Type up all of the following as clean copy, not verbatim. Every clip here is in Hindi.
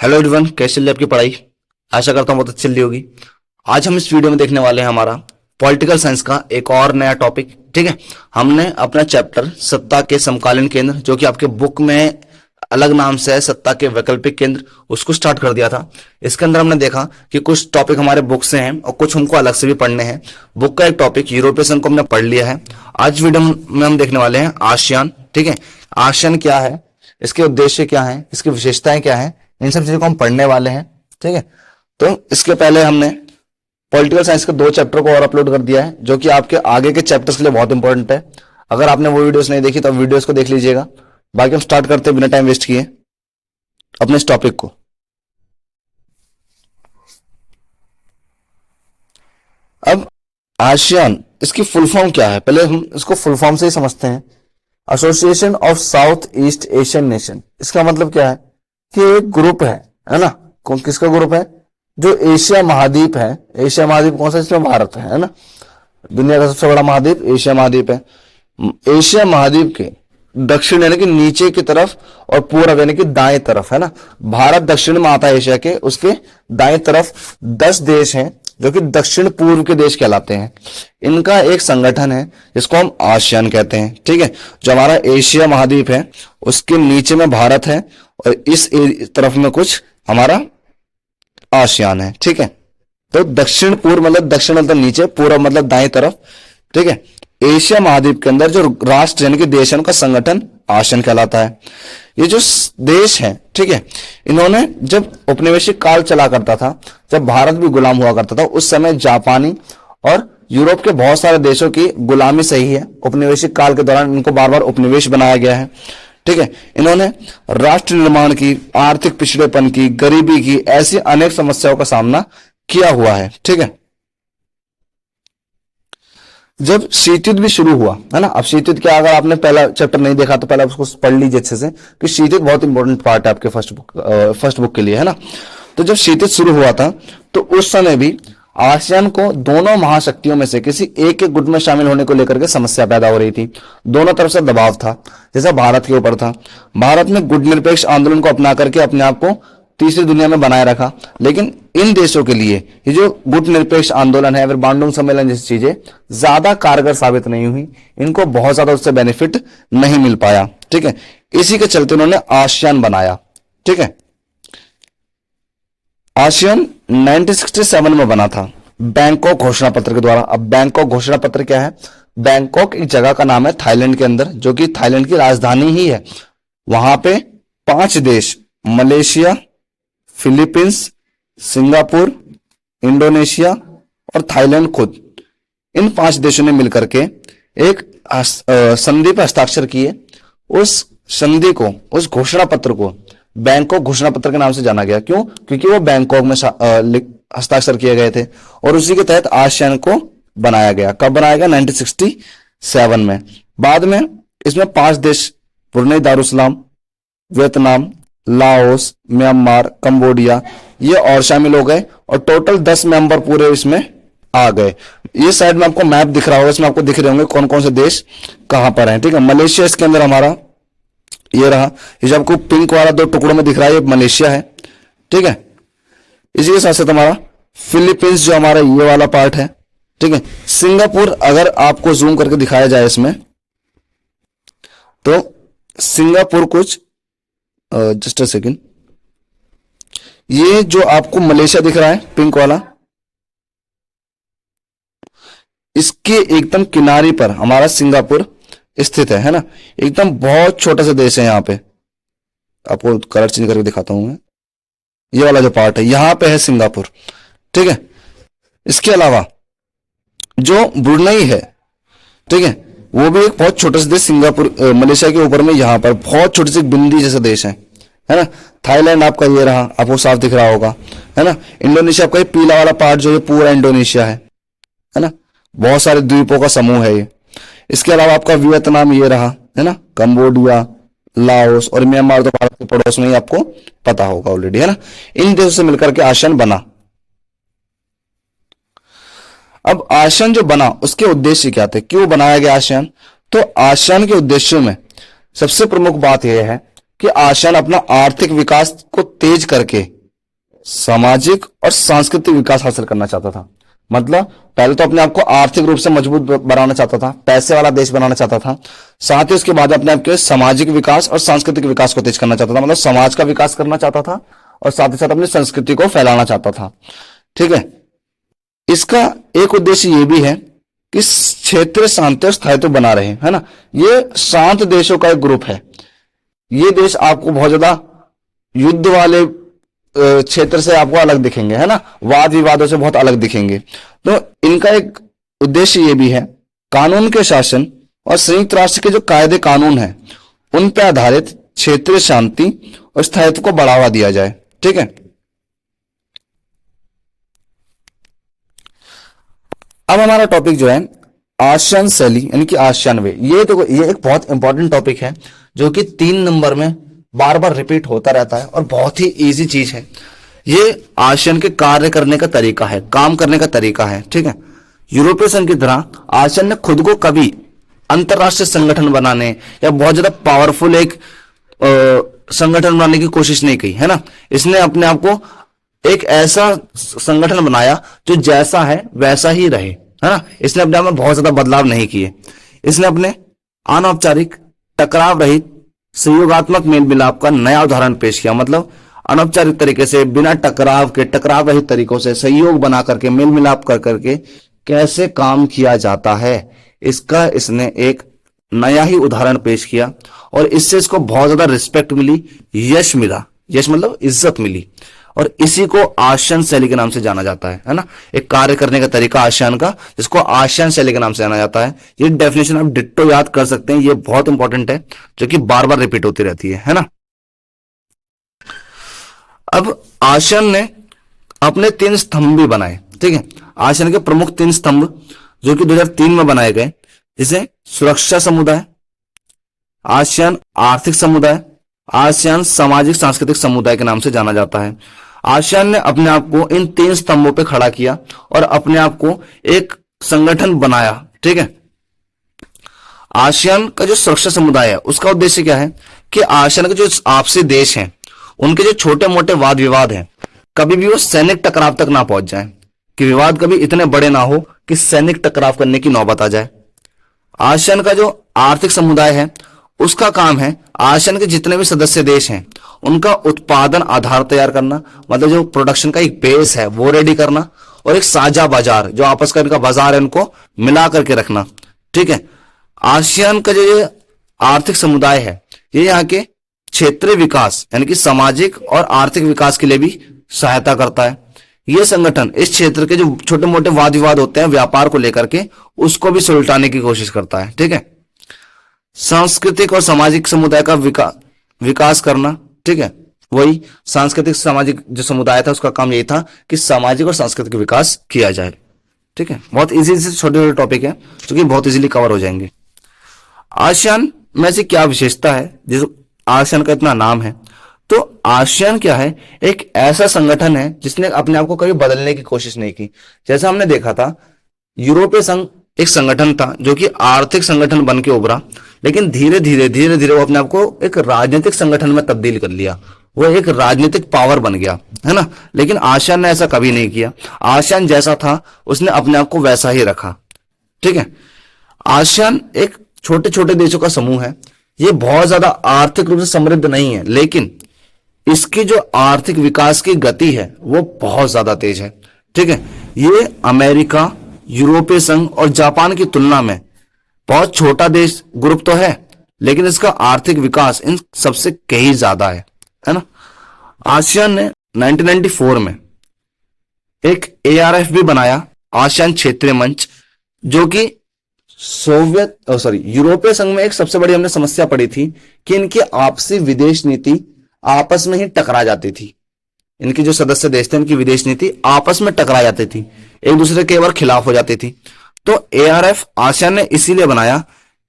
हेलो एवरीवन, कैसे चल रही है आपकी पढ़ाई। आशा करता हूँ बहुत अच्छी चल रही होगी। आज हम इस वीडियो में देखने वाले हैं हमारा पॉलिटिकल साइंस का एक और नया टॉपिक। ठीक है, हमने अपना चैप्टर सत्ता के समकालीन केंद्र, जो कि आपके बुक में अलग नाम से है सत्ता के वैकल्पिक केंद्र, उसको स्टार्ट कर दिया था। इसके अंदर हमने देखा कि कुछ टॉपिक हमारे बुक से हैं और कुछ हमको अलग से भी पढ़ने हैं। बुक का एक टॉपिक यूरोपीय संघ को हमने पढ़ लिया है। आज वीडियो में हम देखने वाले हैं आसियान। ठीक है, आसियान क्या है, इसके उद्देश्य क्या है, इसकी विशेषताएं क्या है, इन सब चीजों को हम पढ़ने वाले हैं। ठीक है, तो इसके पहले हमने पॉलिटिकल साइंस के 2 चैप्टर को और अपलोड कर दिया है, जो कि आपके आगे के चैप्टर्स के लिए बहुत इंपॉर्टेंट है। अगर आपने वो वीडियोस नहीं देखी तो वीडियोस को देख लीजिएगा। बाकी हम स्टार्ट करते हैं बिना टाइम वेस्ट किए अपने इस टॉपिक को। अब आसियान, इसकी फुल फॉर्म क्या है, पहले हम इसको फुल फॉर्म से ही समझते हैं। Association of south east Asian nation. इसका मतलब क्या है कि एक ग्रुप है ना। कौन किसका ग्रुप है? जो एशिया महाद्वीप है। एशिया महाद्वीप कौन सा? इसमें भारत है ना। दुनिया का सबसे बड़ा महाद्वीप एशिया महाद्वीप है। एशिया महाद्वीप के दक्षिण यानी कि नीचे की तरफ और पूरब यानी कि दाएं तरफ है ना। भारत दक्षिण में आता है एशिया के, उसके दाएं तरफ 10 देश हैं जो कि दक्षिण पूर्व के देश कहलाते हैं। इनका एक संगठन है जिसको हम आसियान कहते हैं। ठीक है, जो हमारा एशिया महाद्वीप है उसके नीचे में भारत है और इस तरफ में कुछ हमारा आसियान है। ठीक है, तो दक्षिण पूर्व मतलब दक्षिण मतलब नीचे, पूर्व मतलब दाएं तरफ। ठीक है, एशिया महाद्वीप के अंदर जो राष्ट्र यानी कि देश है उनका संगठन आसियान कहलाता है। ये जो देश है, ठीक है, इन्होंने जब औपनिवेशिक काल चला करता था, जब भारत भी गुलाम हुआ करता था, उस समय जापानी और यूरोप के बहुत सारे देशों की गुलामी सही है। औपनिवेशिक काल के दौरान इनको बार बार उपनिवेश बनाया गया है। ठीक है, इन्होंने राष्ट्र निर्माण की, आर्थिक पिछड़ेपन की, गरीबी की, ऐसी अनेक समस्याओं का सामना किया हुआ है। ठीक है, जब शीत युद्ध भी शुरू हुआ है ना। अब शीत युद्ध क्या, अगर आपने पहला चैप्टर नहीं देखा तो पहले उसको पढ़ लीजिए अच्छे से, कि शीत युद्ध बहुत इंपॉर्टेंट पार्ट है आपके फर्स्ट बुक के लिए है ना। तो जब शीत युद्ध शुरू हुआ था तो उस समय भी आसियान को दोनों महाशक्तियों में से किसी एक के गुट में शामिल होने को लेकर के समस्या पैदा हो रही थी। दोनों तरफ से दबाव था, जैसा भारत के ऊपर था। भारत ने गुट निरपेक्ष आंदोलन को अपना करके अपने आप को तीसरी दुनिया में बनाए रखा, लेकिन इन देशों के लिए ये जो गुट निरपेक्ष आंदोलन है, फिर बांडुंग सम्मेलन जैसी चीजें ज्यादा कारगर साबित नहीं हुई। इनको बहुत ज्यादा उससे बेनिफिट नहीं मिल पाया। ठीक है, इसी के चलते उन्होंने आसियान बनाया। ठीक है, आसियान 1967 में बना था बैंकॉक घोषणा पत्र के द्वारा। अब बैंकॉक घोषणा पत्र क्या है? बैंकॉक एक जगह का नाम है थाईलैंड के अंदर, जो कि थाईलैंड की राजधानी ही है। वहां पे 5 देश, मलेशिया, फिलीपींस, सिंगापुर, इंडोनेशिया और थाईलैंड खुद, इन 5 देशों ने मिलकर के एक संधि पर हस्ताक्षर किए। उस संधि को, उस घोषणा पत्र को बैंकॉक घोषणा पत्र के नाम से जाना गया। क्यों? क्योंकि वो बैंकॉक में हस्ताक्षर किए गए थे और उसी के तहत आसियान को बनाया गया। कब बनाया गया? 1967 में। बाद में इसमें 5 देश, Brunei Darussalam, Vietnam, Laos, Myanmar, Cambodia, ये और शामिल हो गए और टोटल 10 मेंबर पूरे इसमें आ गए। ये साइड में आपको मैप दिख रहा होगा, इसमें आपको दिख रहे होंगे कौन कौन से देश कहां पर हैं। ठीक है, मलेशिया इसके अंदर हमारा ये रहा, ये जो आपको पिंक वाला 2 टुकड़ों में दिख रहा है ये मलेशिया है। ठीक है, इसी के साथ साथ हमारा फिलीपींस जो हमारा ये वाला पार्ट है। ठीक है, सिंगापुर अगर आपको जूम करके दिखाया जाए इसमें, तो सिंगापुर कुछ जस्ट अ सेकेंड, ये जो आपको मलेशिया दिख रहा है पिंक वाला, इसके एकदम किनारे पर हमारा सिंगापुर स्थित है ना। एकदम बहुत छोटा सा देश है। यहाँ पे आपको कलर चेंज करके दिखाता हूं मैं। ये वाला जो पार्ट है यहां पे है सिंगापुर। ठीक है, इसके अलावा जो ब्रुनेई है, ठीक है, वो भी एक बहुत छोटा सा देश, सिंगापुर मलेशिया के ऊपर में यहां पर बहुत छोटी सी बिंदी जैसा देश है ना। थाईलैंड आपका ये रहा, आपको साफ दिख रहा होगा है ना। इंडोनेशिया आपका ये पीला वाला पार्ट जो ये पूरा इंडोनेशिया है ना। बहुत सारे द्वीपों का समूह है ये। इसके अलावा आपका वियतनाम ये रहा है ना, कंबोडिया, लाओस और म्यांमार तो भारत के पड़ोस में ही आपको पता होगा ऑलरेडी है ना। इन देशों से मिलकर के आसियान बना। अब आसियान जो बना उसके उद्देश्य क्या थे, क्यों बनाया गया आसियान? तो आसियान के उद्देश्यों में सबसे प्रमुख बात यह है कि आसियान अपना आर्थिक विकास को तेज करके सामाजिक और सांस्कृतिक विकास हासिल करना चाहता था। मतलब पहले तो अपने आप को आर्थिक रूप से मजबूत बनाना चाहता था, पैसे वाला देश बनाना चाहता था, साथ ही उसके बाद अपने आप के सामाजिक विकास और सांस्कृतिक विकास को तेज करना चाहता था। मतलब समाज का विकास करना चाहता था और साथ ही साथ अपनी संस्कृति को फैलाना चाहता था। ठीक है, इसका एक उद्देश्य ये भी है कि क्षेत्र शांति और स्थायित्व बना रहे, है ना। ये शांत देशों का एक ग्रुप है। ये देश आपको बहुत ज्यादा युद्ध वाले क्षेत्र से आपको अलग दिखेंगे, है ना, वाद विवादों से बहुत अलग दिखेंगे। तो इनका एक उद्देश्य ये भी है कानून के शासन और संयुक्त राष्ट्र के जो कायदे कानून हैं उन पर आधारित क्षेत्रीय शांति और स्थायित्व को बढ़ावा दिया जाए। ठीक है, अब हमारा टॉपिक जो है आसियान शैली यानी कि आसियान वे। ये एक बहुत इंपॉर्टेंट टॉपिक है जो कि 3 नंबर में बार बार रिपीट होता रहता है और बहुत ही इजी चीज है। ये आसियान के कार्य करने का तरीका है, काम करने का तरीका है। ठीक है, यूरोपीय संघ की तरह आसियान ने खुद को कभी अंतरराष्ट्रीय संगठन बनाने या बहुत ज्यादा पावरफुल एक संगठन बनाने की कोशिश नहीं की, है ना। इसने अपने आप को एक ऐसा संगठन बनाया जो जैसा है वैसा ही रहे, है ना। इसने अपने आप में बहुत ज्यादा बदलाव नहीं किए। इसने अपने अनौपचारिक, टकराव रहित, सहयोगात्मक मेल मिलाप का नया उदाहरण पेश किया। मतलब अनौपचारिक तरीके से, बिना टकराव के, टकराव रहित तरीकों से सहयोग बना करके, मेल मिलाप कर करके कैसे काम किया जाता है, इसका इसने एक नया ही उदाहरण पेश किया और इससे इसको बहुत ज्यादा रिस्पेक्ट मिली, यश मिला। यश मतलब इज्जत मिली और इसी को आसियान शैली के नाम से जाना जाता है ना। एक कार्य करने का तरीका आसियान का, जिसको आसियान शैली के नाम से जाना जाता है। ये डेफिनेशन आप डिट्टो याद कर सकते हैं, ये बहुत इंपॉर्टेंट है जो कि बार बार रिपीट होती रहती है ना। अब आसियान ने अपने 3 स्तंभ भी बनाए। ठीक है, आसियान के प्रमुख 3 स्तंभ जो कि 2003 में बनाए गए, जिसे सुरक्षा समुदाय, आसियान आर्थिक समुदाय, आसियान सामाजिक सांस्कृतिक समुदाय के नाम से जाना जाता है। आसियान ने अपने आप को इन 3 स्तंभों पे खड़ा किया और अपने आप को एक संगठन बनाया। ठीक है, आसियान का जो सुरक्षा समुदाय है उसका उद्देश्य क्या है कि आसियान के जो आपसी देश हैं उनके जो छोटे मोटे वाद विवाद हैं कभी भी वो सैनिक टकराव तक ना पहुंच जाए, कि विवाद कभी इतने बड़े ना हो कि सैनिक टकराव करने की नौबत आ जाए। आसियान का जो आर्थिक समुदाय है उसका काम है आसियान के जितने भी सदस्य देश हैं उनका उत्पादन आधार तैयार करना, मतलब जो प्रोडक्शन का एक बेस है वो रेडी करना, और एक साझा बाजार, जो आपस का इनका बाजार है, उनको मिला करके रखना। ठीक है, आसियान का जो आर्थिक समुदाय है ये यहाँ के क्षेत्रीय विकास यानी कि सामाजिक और आर्थिक विकास के लिए भी सहायता करता है। यह संगठन इस क्षेत्र के जो छोटे मोटे वाद विवाद होते हैं व्यापार को लेकर के, उसको भी सुलझाने की कोशिश करता है। ठीक है, सांस्कृतिक और सामाजिक समुदाय का विकास करना। ठीक है, वही सांस्कृतिक सामाजिक जो समुदाय था उसका काम यही था कि सामाजिक और सांस्कृतिक विकास किया जाए। ठीक है, बहुत इजी से छोटे छोटे टॉपिक है जो कि बहुत इजीली कवर हो जाएंगे। आसियान में से क्या विशेषता है जिस आसियान का इतना नाम है? तो आसियान क्या है, एक ऐसा संगठन है जिसने अपने आप को कभी बदलने की कोशिश नहीं की। जैसा हमने देखा था यूरोपीय संघ एक संगठन था जो कि आर्थिक संगठन बन के उभरा, लेकिन धीरे धीरे वो अपने आप को एक राजनीतिक संगठन में तब्दील कर लिया, वो एक राजनीतिक पावर बन गया, है ना। लेकिन आसियान ने ऐसा कभी नहीं किया। आसियान जैसा था उसने अपने आप को वैसा ही रखा। ठीक है, आसियान एक छोटे छोटे देशों का समूह है। ये बहुत ज्यादा आर्थिक रूप से समृद्ध नहीं है, लेकिन इसकी जो आर्थिक विकास की गति है वो बहुत ज्यादा तेज है। ठीक है, ये अमेरिका, यूरोपीय संघ और जापान की तुलना में बहुत छोटा देश ग्रुप तो है, लेकिन इसका आर्थिक विकास इन सबसे कहीं ज्यादा है ना। आसियान ने 1994 में एक ARF भी बनाया, आसियान क्षेत्रीय मंच, जो कि यूरोपीय संघ में एक सबसे बड़ी हमने समस्या पड़ी थी कि इनकी आपसी विदेश नीति आपस में ही टकरा जाती थी। इनके जो सदस्य देश थे इनकी विदेश नीति आपस में टकरा जाती थी, एक दूसरे के बार खिलाफ हो जाती थी। तो ARF आसियान ने इसीलिए बनाया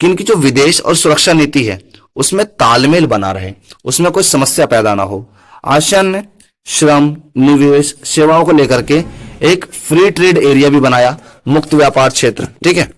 कि इनकी जो विदेश और सुरक्षा नीति है उसमें तालमेल बना रहे, उसमें कोई समस्या पैदा ना हो। आसियान ने श्रम, निवेश, सेवाओं को लेकर के एक फ्री ट्रेड एरिया भी बनाया, मुक्त व्यापार क्षेत्र। ठीक है,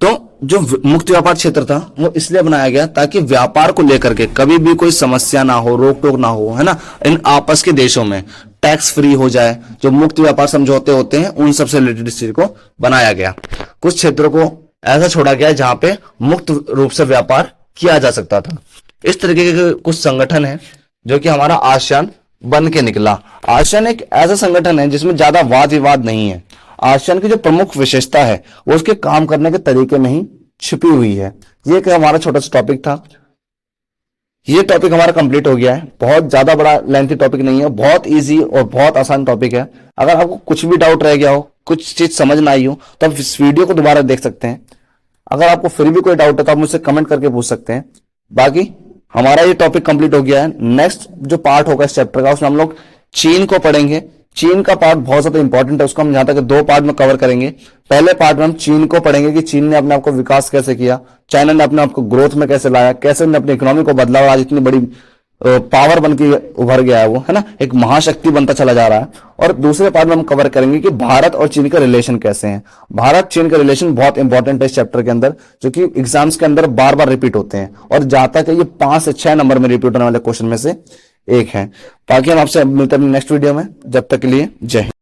तो जो मुक्त व्यापार क्षेत्र था वो इसलिए बनाया गया ताकि व्यापार को लेकर के कभी भी कोई समस्या ना हो, रोक टोक ना हो, है ना। इन आपस के देशों में टैक्स फ्री हो जाए, जो मुक्त व्यापार समझौते होते हैं उन सबसे रिलेटेड इस चीज को बनाया गया। कुछ क्षेत्रों को ऐसा छोड़ा गया जहां पे मुक्त रूप से व्यापार किया जा सकता था। इस तरीके के कुछ संगठन है जो कि हमारा आसियान बन के निकला। आसियान एक ऐसा संगठन है जिसमें ज्यादा वाद विवाद नहीं है। आसियान की जो प्रमुख विशेषता है वो उसके काम करने के तरीके में ही छिपी हुई है। ये एक हमारा छोटा सा टॉपिक था। ये टॉपिक हमारा कंप्लीट हो गया है। बहुत ज्यादा बड़ा लेंथी टॉपिक नहीं है, बहुत इजी और बहुत आसान टॉपिक है। अगर आपको कुछ भी डाउट रह गया हो, कुछ चीज समझ ना आई हो, तो आप इस वीडियो को दोबारा देख सकते हैं। अगर आपको फिर भी कोई डाउट है तो आप मुझसे कमेंट करके पूछ सकते हैं। बाकी हमारा ये टॉपिक कंप्लीट हो गया है। नेक्स्ट जो पार्ट होगा इस चैप्टर का, उसमें हम लोग चीन को पढ़ेंगे। चीन का पार्ट बहुत ज्यादा इंपॉर्टेंट है, उसको हम यहां तक दो पार्ट में कवर करेंगे। पहले पार्ट में हम चीन को पढ़ेंगे कि चीन ने अपने आप को विकास कैसे किया, चाइना ने अपने आप को ग्रोथ में कैसे लाया, कैसे उन्होंने अपनी इकोनॉमी को बदला और आज इतनी बड़ी पावर बन के उभर गया है वो, है ना, एक महाशक्ति बनता चला जा रहा है। और दूसरे पार्ट में हम कवर करेंगे कि भारत और चीन का रिलेशन कैसे है। भारत चीन का रिलेशन बहुत इंपॉर्टेंट है इस चैप्टर के अंदर, जो कि एग्जाम्स के अंदर बार बार रिपीट होते हैं और जाता है ये 5 से 6 नंबर में रिपीट होने वाले क्वेश्चन में से एक है। बाकी हम आपसे मिलते हैं नेक्स्ट वीडियो में। जब तक के लिए जय हिंद।